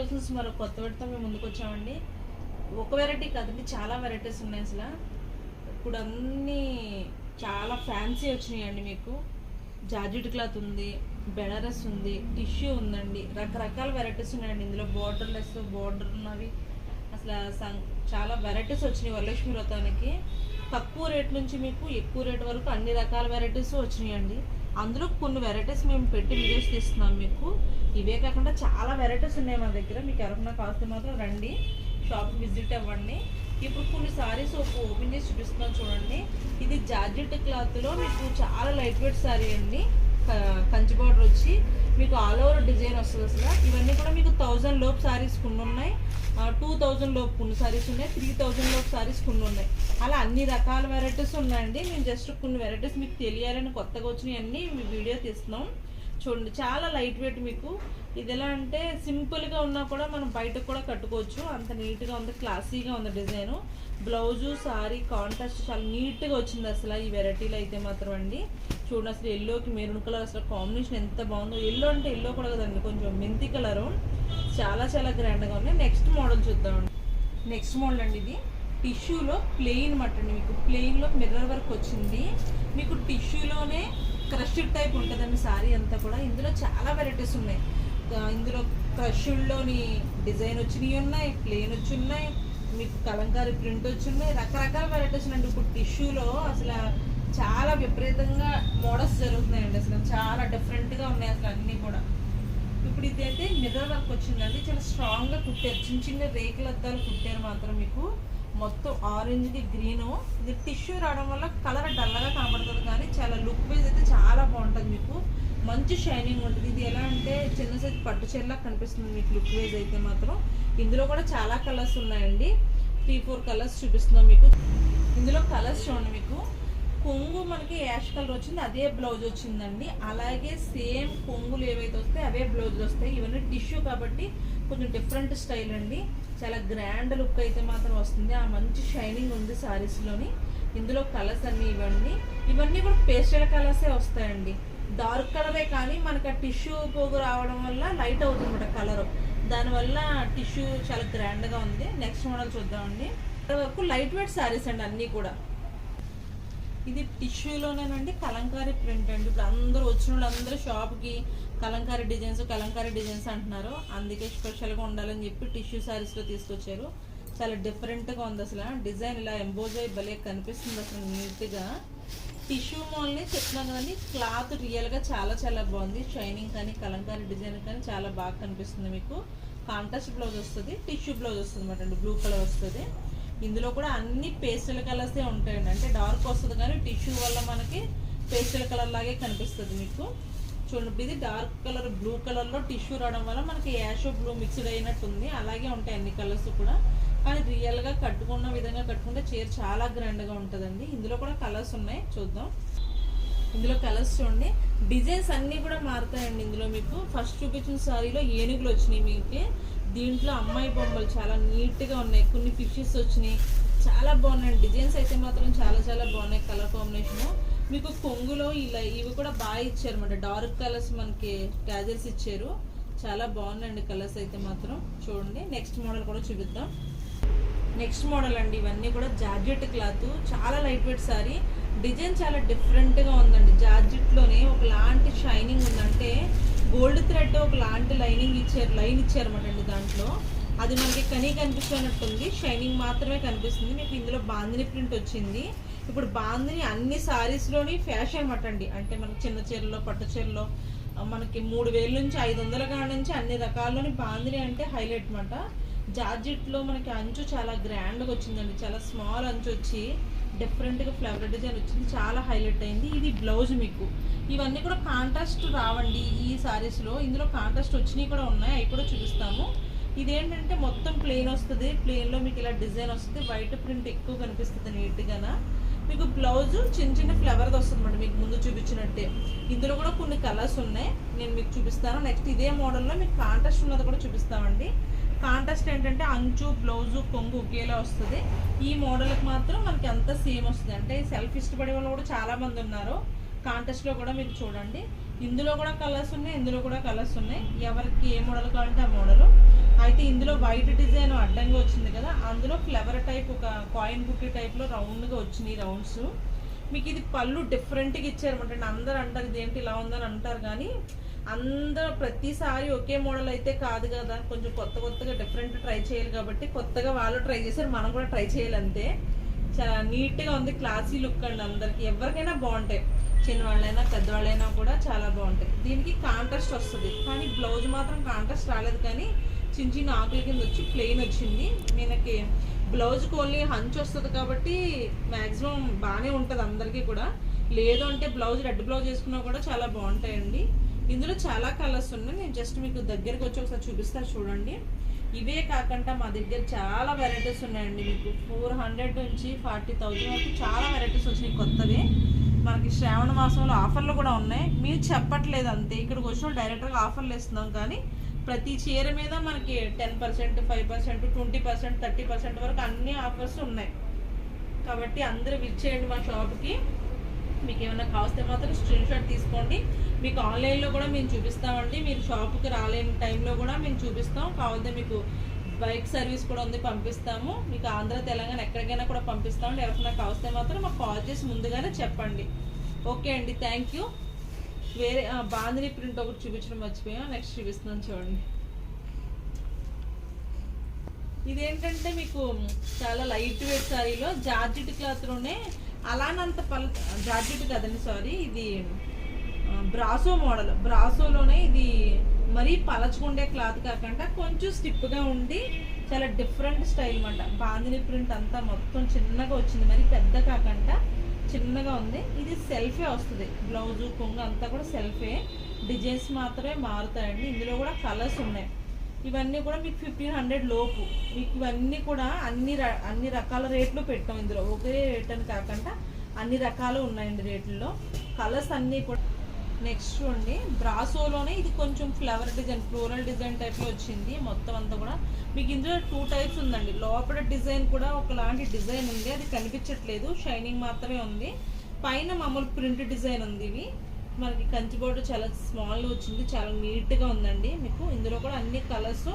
Collections మరో కొత్త వీటితో మేము ముందుకు వచ్చామండి. ఒక వెరైటీ కాదండి, చాలా వెరైటీస్ ఉన్నాయి. అసలు ఇప్పుడు అన్నీ చాలా ఫ్యాన్సీ వచ్చినాయండి. మీకు జార్జెట్ క్లాత్ ఉంది, బెనారస్ ఉంది, టిష్యూ ఉందండి, రకరకాల వెరైటీస్ ఉన్నాయండి. ఇందులో బోర్డర్లెస్, బోర్డర్ ఉన్నవి, అసలు చాలా వెరైటీస్ వచ్చినాయి. వరలక్ష్మి వ్రతానికి తక్కువ రేట్ నుంచి మీకు ఎక్కువ రేట్ వరకు అన్ని రకాల వెరైటీస్ వచ్చినాయండి. అందులో కొన్ని వెరైటీస్ మేము పెట్టి వీడియోస్ తీస్తున్నాం మీకు. ఇవే కాకుండా చాలా వెరైటీస్ ఉన్నాయి మన దగ్గర. మీకు ఎవరైనా కావాల్సి మాత్రం రండి, షాప్కి విజిట్ అవ్వండి. ఇప్పుడు కొన్ని సారీస్ ఓపెన్ చేసి చూపిస్తున్నాను చూడండి. ఇది జార్జెట్ క్లాత్లో మీకు చాలా లైట్ వెయిట్ సారీ అండి. కంచి బార్డర్ వచ్చి మీకు ఆల్ ఓవర్ డిజైన్ వస్తుంది. అసలు ఇవన్నీ కూడా మీకు 1000 లోపు సారీస్ కొన్ని ఉన్నాయి, 2000 లోపు కొన్ని సారీస్ ఉన్నాయి, 3000 లోపు సారీస్ కొన్ని ఉన్నాయి. అలా అన్ని రకాల వెరైటీస్ ఉన్నాయండి. మేము జస్ట్ కొన్ని వెరైటీస్ మీకు తెలియాలని కొత్తగా వచ్చినాయి అన్నీ వీడియో తీస్తున్నాం చూడండి. చాలా లైట్ వెయిట్. మీకు ఇది ఎలా అంటే సింపుల్గా ఉన్నా కూడా మనం బయటకు కూడా కట్టుకోవచ్చు, అంత నీట్గా ఉంది, క్లాసీగా ఉంది డిజైను. బ్లౌజు సారీ కాంట్రాస్ట్ చాలా నీట్గా వచ్చింది అసలు ఈ వెరైటీలో అయితే మాత్రం అండి. చూడండి అసలు ఎల్లోకి మెరూన్ కలర్ అసలు కాంబినేషన్ ఎంత బాగుందో. ఎల్లో అంటే ఎల్లో కూడా కదండి, కొంచెం మెంతి కలరు, చాలా చాలా గ్రాండ్గా ఉంది. నెక్స్ట్ మోడల్ చూద్దామండి. నెక్స్ట్ మోడల్ అండి, ఇది టిష్యూలో ప్లెయిన్ మట్టండి. మీకు ప్లెయిన్లో మిర్రర్ వర్క్ వచ్చింది. మీకు టిష్యూలోనే క్రష్డ్ టైప్ ఉంటుందండి సారీ అంతా కూడా. ఇందులో చాలా వెరైటీస్ ఉన్నాయి. ఇందులో క్రష్డ్లోని డిజైన్ వచ్చినవి ఉన్నాయి, ప్లెయిన్ వచ్చి ఉన్నాయి, మీకు కలంకారీ ప్రింట్ వచ్చి ఉన్నాయి, రకరకాల వెరైటీస్ ఉన్నాయండి. ఇప్పుడు టిష్యూలో అసలు చాలా విపరీతంగా మోడల్స్ జరుగుతున్నాయండి. అసలు చాలా డిఫరెంట్గా ఉన్నాయి అసలు అన్నీ కూడా. ఇప్పుడు ఇదైతే మిర్రర్ వర్క్ వచ్చిందండి, చాలా స్ట్రాంగ్గా కుట్టారు, చిన్న చిన్న రేకుల అద్దాలు కుట్టారు మాత్రం. మీకు మొత్తం ఆరెంజ్కి గ్రీను. ఇది టిష్యూ రావడం వల్ల కలర్ డల్గా కనబడుతుంది, కానీ చాలా లుక్ వైజ్ అయితే చాలా బాగుంటుంది. మీకు మంచి షైనింగ్ ఉంటుంది. ఇది ఎలా అంటే చిన్న సైజ్ పట్టు చీరలా కనిపిస్తుంది మీకు లుక్ వైజ్ అయితే మాత్రం. ఇందులో కూడా చాలా కలర్స్ ఉన్నాయండి, 3-4 కలర్స్ చూపిస్తున్నాం మీకు. ఇందులో కలర్స్ చూడండి. మీకు కొంగు మనకి యాష్ కలర్ వచ్చింది, అదే బ్లౌజ్ వచ్చిందండి. అలాగే సేమ్ కొంగులు ఏవైతే వస్తాయి అవే బ్లౌజులు వస్తాయి. ఇవన్నీ టిష్యూ కాబట్టి కొంచెం డిఫరెంట్ స్టైల్ అండి. చాలా గ్రాండ్ లుక్ అయితే మాత్రం వస్తుంది. ఆ మంచి షైనింగ్ ఉంది సారీస్లోని. ఇందులో కలర్స్ అన్నీ ఇవ్వండి. ఇవన్నీ కూడా పేస్టల్ కలర్సే వస్తాయండి. డార్క్ కలరే కానీ మనకు ఆ టిష్యూ పోగు రావడం వల్ల లైట్ అవుతుంది అన్నమాట కలరు. దానివల్ల టిష్యూ చాలా గ్రాండ్గా ఉంది. నెక్స్ట్ మోడల్ చూద్దామండి. వరకు లైట్ వెయిట్ సారీస్ అండి అన్నీ కూడా. ఇది టిష్యూలోనేనండి, కలంకారీ ప్రింట్ అండి. ఇప్పుడు అందరూ వచ్చిన వాళ్ళు అందరూ షాప్కి కలంకారీ డిజైన్స్ అంటున్నారు. అందుకే స్పెషల్గా ఉండాలని చెప్పి టిష్యూ శారీస్లో తీసుకొచ్చారు. చాలా డిఫరెంట్గా ఉంది అసలు. డిజైన్ ఇలా ఎంబోజ్ అయ్యి భలే కనిపిస్తుంది అసలు నీట్గా. టిష్యూ మోల్ని చెప్తున్నాను కానీ క్లాత్ రియల్గా చాలా చాలా బాగుంది. షైనింగ్ కానీ కలంకారీ డిజైన్ కానీ చాలా బాగా కనిపిస్తుంది. మీకు కాంట్రాస్ట్ బ్లౌజ్ వస్తుంది, టిష్యూ బ్లౌజ్ వస్తుంది అన్నమాట అండి, బ్లూ కలర్ వస్తుంది. ఇందులో కూడా అన్ని పేస్టల్ కలర్సే ఉంటాయండి. అంటే డార్క్ వస్తుంది కానీ టిష్యూ వల్ల మనకి పేస్టల్ కలర్ లాగే కనిపిస్తుంది మీకు. చూడండి, ఇది డార్క్ కలర్ బ్లూ కలర్లో టిష్యూ రావడం వల్ల మనకి యాష్ బ్లూ మిక్స్డ్ అయినట్టుంది. అలాగే ఉంటాయి అన్ని కలర్స్ కూడా, కానీ రియల్గా కట్టుకున్న విధంగా కట్టుకుంటే చీర చాలా గ్రాండ్గా ఉంటుందండి. ఇందులో కూడా కలర్స్ ఉన్నాయి, చూద్దాం. ఇందులో కలర్స్ చూడండి. డిజైన్స్ అన్నీ కూడా మారుతాయండి. ఇందులో మీకు ఫస్ట్ చూపించిన సారీలో ఏనుగులు వచ్చినాయి మీకు. దీంట్లో అమ్మాయి బొమ్మలు చాలా నీట్గా ఉన్నాయి, కొన్ని ఫిషెస్ వచ్చినాయి, చాలా బాగున్నాయి. డిజైన్స్ అయితే మాత్రం చాలా చాలా బాగున్నాయి. కలర్ కాంబినేషను మీకు కొంగులో ఇలా ఇవి కూడా బాగా ఇచ్చారు అన్నమాట. డార్క్ కలర్స్ మనకి ట్యాజర్స్ ఇచ్చారు, చాలా బాగున్నాయండి కలర్స్ అయితే మాత్రం. చూడండి, నెక్స్ట్ మోడల్ కూడా చూపిద్దాం. నెక్స్ట్ మోడల్ అండి, ఇవన్నీ కూడా జార్జెట్ క్లాత్, చాలా లైట్ వెయిట్ సారీ. డిజైన్ చాలా డిఫరెంట్గా ఉందండి. జార్జెట్లోనే ఒకలాంటి షైనింగ్ ఉందంటే గోల్డ్ థ్రెడ్ ఒకలాంటి లైన్ ఇచ్చారన్నమాట అండి. దాంట్లో అది మనకి కనిపిస్తున్నట్టుంది, షైనింగ్ మాత్రమే కనిపిస్తుంది. మీకు ఇందులో బాందిని ప్రింట్ వచ్చింది. ఇప్పుడు బాందిని అన్ని సారీస్లోని ఫ్యాషన్ అన్నమాట అండి. అంటే మనకి చిన్న చీరలో, పట్టు చీరలో మనకి 3000 నుంచి 500 కాడ నుంచి అన్ని రకాల్లోని బాందిని అంటే హైలైట్ అన్నమాట. జార్జెట్లో మనకి అంచు చాలా గ్రాండ్గా వచ్చిందండి, చాలా స్మాల్ అంచు వచ్చి డిఫరెంట్గా ఫ్లవర్ డిజైన్ వచ్చింది, చాలా హైలైట్ అయింది. ఇది బ్లౌజ్ మీకు. ఇవన్నీ కూడా కాంట్రాస్ట్ రావండి ఈ సారీస్లో. ఇందులో కాంట్రాస్ట్ వచ్చినవి కూడా ఉన్నాయి, అవి కూడా చూపిస్తాము. ఇదేంటంటే మొత్తం ప్లెయిన్ వస్తుంది, ప్లెయిన్లో మీకు ఇలా డిజైన్ వస్తుంది, వైట్ ప్రింట్ ఎక్కువ కనిపిస్తుంది నీట్గా. మీకు బ్లౌజ్ చిన్న చిన్న ఫ్లవర్ది వస్తుంది అన్నమాట మీకు ముందు చూపించినట్టే. ఇందులో కూడా కొన్ని కలర్స్ ఉన్నాయి, నేను మీకు చూపిస్తాను. నెక్స్ట్ ఇదే మోడల్లో మీకు కాంట్రాస్ట్ ఉన్నది కూడా చూపిస్తామండి. కాంట్రాస్ట్ ఏంటంటే అంచు బ్లౌజు కొంగు ఒకేలా వస్తుంది. ఈ మోడల్కి మాత్రం మనకి అంతా సేమ్ వస్తుంది. అంటే సెల్ఫ్ ఇష్టపడే వాళ్ళు కూడా చాలామంది ఉన్నారు. కాంట్రాస్ట్లో కూడా మీకు చూడండి, ఇందులో కూడా కలర్స్ ఉన్నాయి, ఇందులో కూడా కలర్స్ ఉన్నాయి. ఎవరికి ఏ మోడల్ కావాలంటే ఆ మోడల్. అయితే ఇందులో వైట్ డిజైన్ అడ్డంగా వచ్చింది కదా, అందులో ఫ్లవర్ టైప్ ఒక కాయిన్ బుట్టి టైప్లో రౌండ్గా వచ్చినాయి రౌండ్స్. మీకు ఇది పళ్ళు డిఫరెంట్గా ఇచ్చారన్నమాట. అందరూ అంటారు ఇదేంటి ఇలా ఉందని అంటారు, కానీ అందరూ ప్రతిసారి ఒకే మోడల్ అయితే కాదు కదా, కొంచెం కొత్తగా డిఫరెంట్ ట్రై చేయాలి కాబట్టి కొత్తగా వాళ్ళు ట్రై చేశారు, మనం కూడా ట్రై చేయాలి అంతే. చాలా నీట్గా ఉంది, క్లాసీ లుక్ అండి. అందరికి ఎవరికైనా బాగుంటాయి, చిన్నవాళ్ళైనా పెద్దవాళ్ళైనా కూడా చాలా బాగుంటాయి. దీనికి కాంట్రాస్ట్ వస్తుంది, కానీ బ్లౌజ్ మాత్రం కాంట్రాస్ట్ రాలేదు, కానీ చిన్న చిన్న ఆకుల కింద వచ్చి ప్లెయిన్ వచ్చింది. మనకి బ్లౌజ్కి ఓన్లీ హంచ్ వస్తుంది కాబట్టి మ్యాక్సిమం బాగానే ఉంటుంది అందరికీ కూడా. లేదు అంటే బ్లౌజ్ రెడ్ బ్లౌజ్ వేసుకున్నా కూడా చాలా బాగుంటాయండి. ఇందులో చాలా కలర్స్ ఉన్నాయి, నేను జస్ట్ మీకు దగ్గరికి వచ్చి ఒకసారి చూపిస్తాను చూడండి. ఇవే కాకుండా మా దగ్గర చాలా వెరైటీస్ ఉన్నాయండి. మీకు 400 నుంచి 40,000 వరకు చాలా వెరైటీస్ వచ్చినాయి కొత్తవే. మనకి శ్రావణ మాసంలో ఆఫర్లు కూడా ఉన్నాయి, మీరు చెప్పట్లేదు అంతే. ఇక్కడికి వచ్చిన డైరెక్ట్గా ఆఫర్లు ఇస్తున్నాం, కానీ ప్రతి చీర మీద మనకి 10%, 5%, 20%, 30% వరకు అన్ని ఆఫర్స్ ఉన్నాయి. కాబట్టి అందరూ విజిట్ చేయండి మా షాప్కి. మీకు ఏమైనా కావస్తే మాత్రం స్క్రీన్ షాట్ తీసుకోండి. మీకు ఆన్లైన్లో కూడా మేము చూపిస్తామండి. మీరు షాప్కి రాలేని టైంలో కూడా మేము చూపిస్తాం. కావాలంటే మీకు బైక్ సర్వీస్ కూడా ఉంది, పంపిస్తాము. మీకు ఆంధ్ర తెలంగాణ ఎక్కడికైనా కూడా పంపిస్తామండి. ఎవరికైనా కావస్తే మాత్రం మాకు కాల్ చేసి ముందుగానే చెప్పండి. ఓకే అండి, థ్యాంక్ యూ. వేరే బాందిని ప్రింట్ ఒకటి చూపించడం మర్చిపోయాం, నెక్స్ట్ చూపిస్తున్నాను చూడండి. ఇదేంటంటే మీకు చాలా లైట్ వెయిట్ సారీలో జార్జెట్ క్లాత్లోనే అలానంత జార్జెట్ కదండి, సారీ, ఇది బ్రాసో మోడల్. బ్రాసోలోనే ఇది మరీ పలచకుండే క్లాత్ కాకుండా కొంచెం స్టిప్గా ఉండి చాలా డిఫరెంట్ స్టైల్ అన్నమాట. బాందిని ప్రింట్ అంతా మొత్తం చిన్నగా వచ్చింది, మరి పెద్ద కాకుండా చిన్నగా ఉంది. ఇది సెల్ఫే వస్తుంది, బ్లౌజు కొంగు అంతా కూడా సెల్ఫే, డిజైన్స్ మాత్రమే మారుతాయండి. ఇందులో కూడా కలర్స్ ఉన్నాయి. ఇవన్నీ కూడా మీకు 1500 లోపు. మీకు ఇవన్నీ కూడా అన్ని రకాల రేట్లు పెట్టాం ఇందులో, ఒకే రేట్ అని కాకుండా అన్ని రకాలు ఉన్నాయండి రేట్లలో. కలర్స్ అన్నీ కూడా. నెక్స్ట్ చూడండి, బ్రాసోలోనే ఇది కొంచెం ఫ్లవర్ డిజైన్, ఫ్లోరల్ డిజైన్ టైప్లో వచ్చింది మొత్తం అంతా కూడా. మీకు ఇందులో 2 టైప్స్ ఉందండి. లోపల డిజైన్ కూడా ఒకలాంటి డిజైన్ ఉంది, అది కనిపించట్లేదు, షైనింగ్ మాత్రమే ఉంది. పైన మామూలు ప్రింట్ డిజైన్ ఉంది. ఇవి మనకి కంచి బోర్డు చాలా స్మాల్గా వచ్చింది, చాలా నీట్గా ఉందండి. మీకు ఇందులో కూడా అన్ని కలర్స్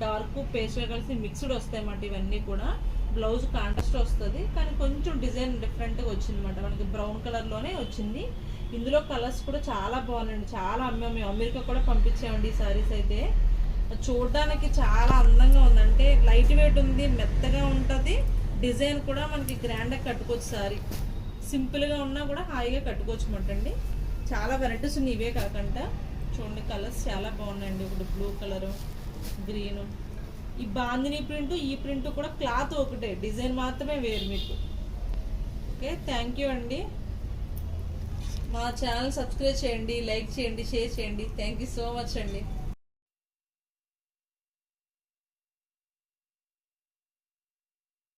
డార్క్ పేస్టల్ కలిసి మిక్స్డ్ వస్తాయి అన్నమాట. ఇవన్నీ కూడా బ్లౌజ్ కాంట్రాస్ట్ వస్తుంది, కానీ కొంచెం డిజైన్ డిఫరెంట్గా వచ్చింది అనమాట. మనకి బ్రౌన్ కలర్లోనే వచ్చింది. ఇందులో కలర్స్ కూడా చాలా బాగున్నాయండి, చాలా అమ్మాము. అమెరికా కూడా పంపించామండి ఈ సారీస్. అయితే చూడడానికి చాలా అందంగా ఉంది, అంటే లైట్ వెయిట్ ఉంది, మెత్తగా ఉంటుంది. డిజైన్ కూడా మనకి గ్రాండ్గా కట్టుకోవచ్చు. సారీ సింపుల్గా ఉన్నా కూడా హాయిగా కట్టుకోవచ్చు అన్నమాట అండి. చాలా వెరైటీస్ ఉన్నాయి. ఇవే కాకుండా చూడండి, కలర్స్ చాలా బాగున్నాయండి. ఒకటి బ్లూ కలరు, గ్రీను. ఈ బాందిని ప్రింట్, ఈ ప్రింట్ కూడా క్లాత్ ఒకటే, డిజైన్ మాత్రమే వేరు మీకు. ఓకే, థ్యాంక్ యూ అండి. మా ఛానల్ సబ్స్క్రైబ్ చేయండి, లైక్ చేయండి, షేర్ చేయండి. థ్యాంక్ యూ సో మచ్ అండి.